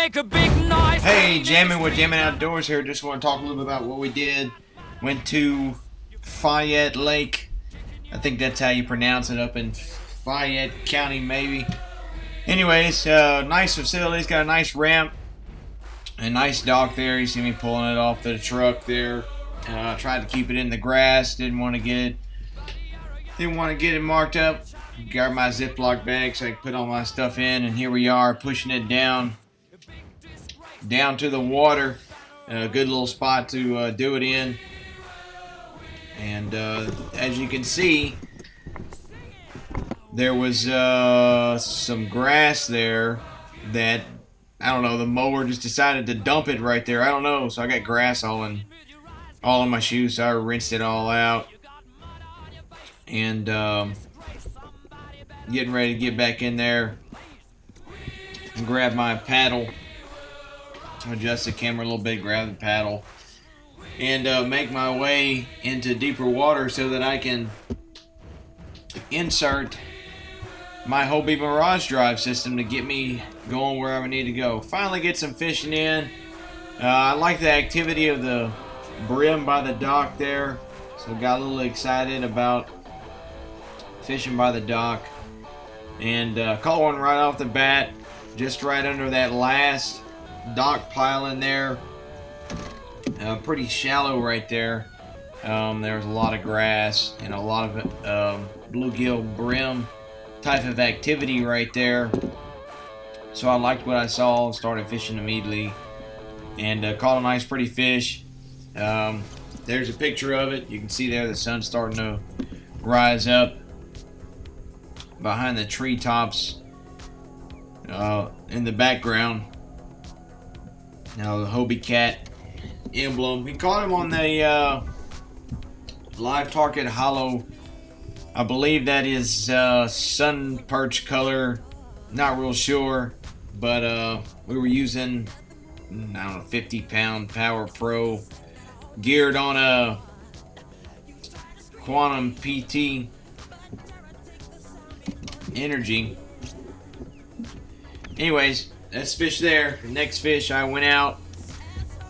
make a big noise. Hey, jamming with Jamming Outdoors here. Just want to talk a little bit about what we did. Went to Fayette Lake. I think that's how you pronounce it, up in Fayette County, maybe. Anyways, nice facilities. Got a nice ramp. A nice dock there. You see me pulling it off the truck there. Tried to keep it in the grass. Didn't want to get it marked up. Got my Ziploc bag so I could put all my stuff in, and here we are pushing it down to the water. A good little spot to do it in. And as you can see, there was some grass there that, I don't know, the mower just decided to dump it right there. I don't know, so I got grass all in my shoes, so I rinsed it all out. And getting ready to get back in there and grab my paddle. Adjust the camera a little bit, grab the paddle, and make my way into deeper water so that I can insert my Hobie Mirage drive system to get me going wherever I need to go. Finally get some fishing in. I like the activity of the brim by the dock there, so got a little excited about fishing by the dock, and caught one right off the bat, just right under that last dock pile in there. Pretty shallow right there. There's a lot of grass and a lot of bluegill brim type of activity right there. So I liked what I saw, started fishing immediately, and caught a nice pretty fish. There's a picture of it. You can see there the sun's starting to rise up behind the treetops in the background. Now the Hobie Cat emblem. We caught him on the live target hollow. I believe that is sun perch color. Not real sure, but we were using, I don't know, 50-pound Power Pro, geared on a Quantum PT energy. Anyways, that's fish there. The next fish, I went out.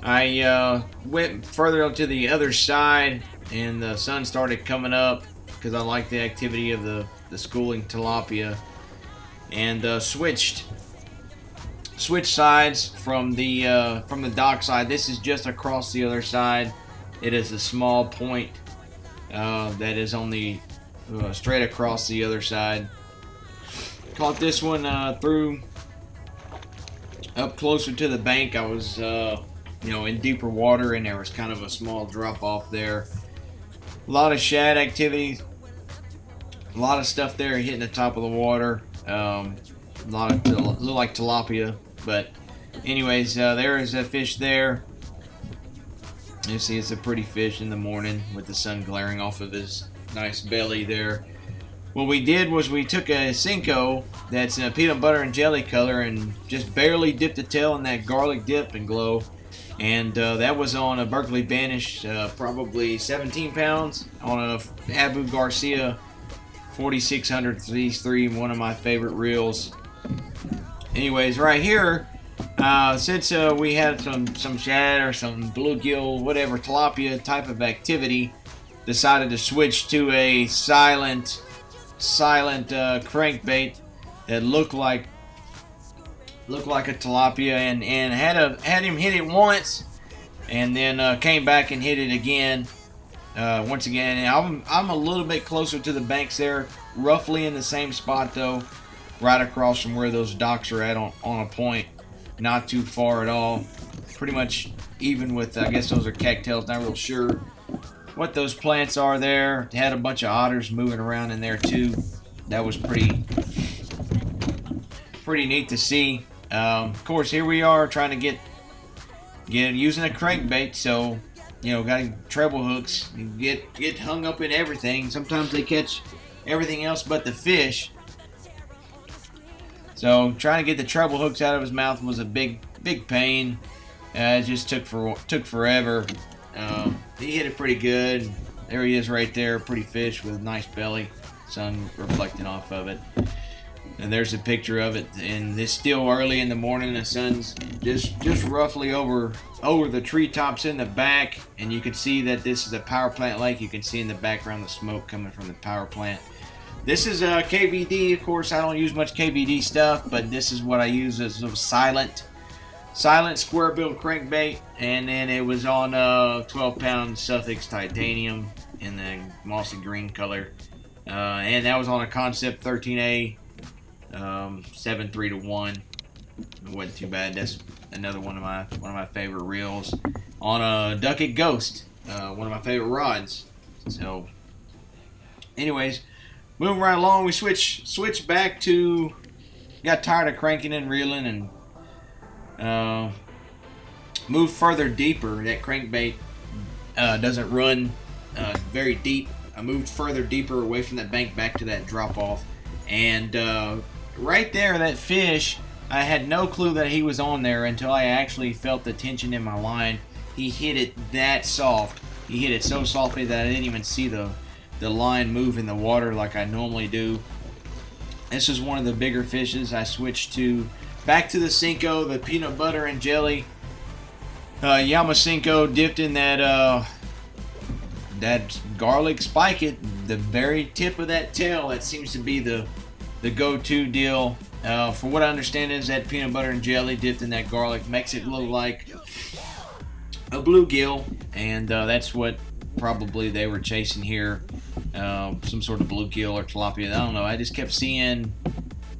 I went further up to the other side, and the sun started coming up because I like the activity of the schooling tilapia, and switched sides from the dock side. This is just across the other side. It is a small point that is on the straight across the other side. Caught this one through up closer to the bank. I was in deeper water, and there was kind of a small drop off there. A lot of shad activity, a lot of stuff there hitting the top of the water. A lot of look like tilapia, but anyways, there is a fish there. You see, it's a pretty fish in the morning with the sun glaring off of his nice belly there. What we did was we took a Cinco that's in a peanut butter and jelly color and just barely dipped the tail in that garlic dip and glow. And that was on a Berkeley Vanish, probably 17 pounds, on a Abu Garcia 4600 3, one of my favorite reels. Anyways, right here, since we had some shad or some bluegill, whatever, tilapia type of activity, decided to switch to a silent crankbait that looked like a tilapia, and had him hit it once, and then came back and hit it again. Once again, and I'm a little bit closer to the banks there, roughly in the same spot though, right across from where those docks are at on a point, not too far at all. Pretty much even with, I guess those are cattails. Not real sure what those plants are there. Had a bunch of otters moving around in there too. That was pretty neat to see. Of course, here we are trying to get using a crankbait, so got treble hooks and get hung up in everything. Sometimes they catch everything else but the fish. So trying to get the treble hooks out of his mouth was a big pain. It just took forever. He hit it pretty good. There he is right there, pretty fish with a nice belly, sun reflecting off of it. And there's a picture of it, and it's still early in the morning. The sun's just roughly over the treetops in the back, and you can see that this is a power plant lake. You can see in the background the smoke coming from the power plant. This is a KVD. Of course, I don't use much KVD stuff, but this is what I use as a silent square bill crankbait, and then it was on 12-pound Sussex titanium in the mossy green color, and that was on a Concept 13A. 7.3 to 1. It wasn't too bad. That's another one of my favorite reels on a Ducket Ghost, one of my favorite rods. So, anyways, moving right along, we switch back to. Got tired of cranking and reeling, and moved further deeper. That crankbait doesn't run very deep. I moved further deeper away from that bank back to that drop off, and right there, that fish, I had no clue that he was on there until I actually felt the tension in my line. He hit it that soft. He hit it so softly that I didn't even see the line move in the water like I normally do. This is one of the bigger fishes. I switched back to the Cinco, the peanut butter and jelly. Yamacinco, dipped in that garlic spike at the very tip of that tail. That seems to be the go-to deal. For what I understand is that peanut butter and jelly dipped in that garlic makes it look like a bluegill, and that's what probably they were chasing here. Some sort of bluegill or tilapia. I don't know. I just kept seeing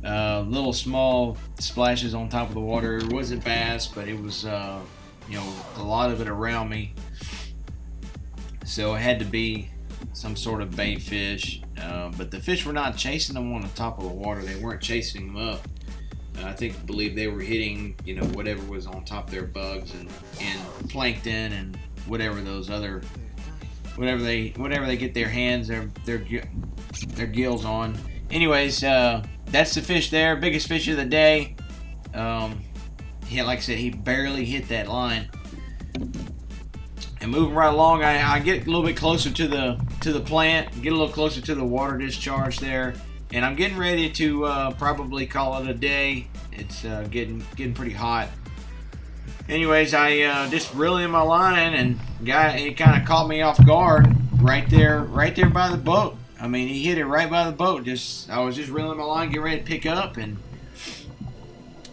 little small splashes on top of the water. It wasn't bass, but it was a lot of it around me. So it had to be some sort of bait fish, but the fish were not chasing them on the top of the water. They weren't chasing them up. I believe they were hitting, whatever was on top of their bugs and plankton and whatever those other, whatever they get their hands, their gills on. Anyways, that's the fish there. Biggest fish of the day. Like I said, he barely hit that line. And moving right along, I get a little bit closer to the plant, get a little closer to the water discharge there, and I'm getting ready to probably call it a day. It's getting pretty hot. Anyways, I just reeled in my line, and it kind of caught me off guard right there by the boat. I mean, he hit it right by the boat. I was just reeling my line, getting ready to pick up, and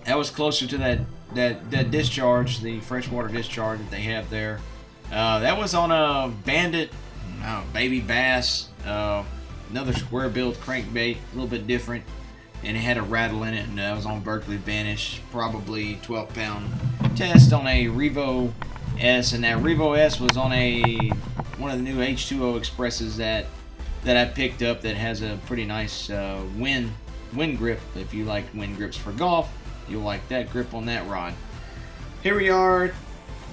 that was closer to that discharge, the freshwater discharge that they have there. That was on a Bandit baby bass, another square-billed crankbait, a little bit different, and it had a rattle in it, and that was on Berkeley Banish, probably 12-pound test on a Revo S, and that Revo S was on one of the new H2O Expresses that I picked up that has a pretty nice wind grip. If you like wind grips for golf, you'll like that grip on that rod. Here we are,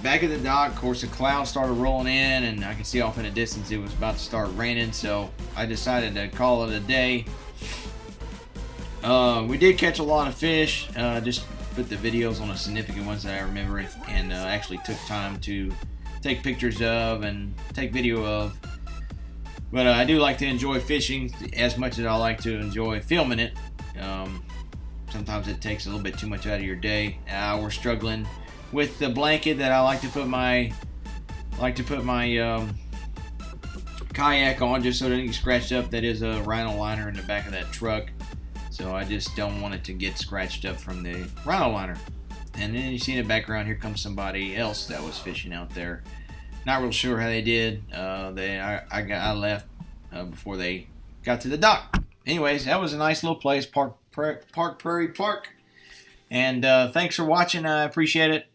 back at the dock. Of course, the clouds started rolling in, and I could see off in the distance it was about to start raining, so I decided to call it a day. We did catch a lot of fish. Just put the videos on the significant ones that I remember, and actually took time to take pictures of and take video of. But I do like to enjoy fishing as much as I like to enjoy filming it. Sometimes it takes a little bit too much out of your day. We're struggling with the blanket that I like to put my kayak on, just so it doesn't get scratched up. That is a rhino liner in the back of that truck, so I just don't want it to get scratched up from the rhino liner. And then you see in the background, here comes somebody else that was fishing out there. Not real sure how they did. I left before they got to the dock. Anyways, that was a nice little place, Park Prairie Park. And thanks for watching. I appreciate it.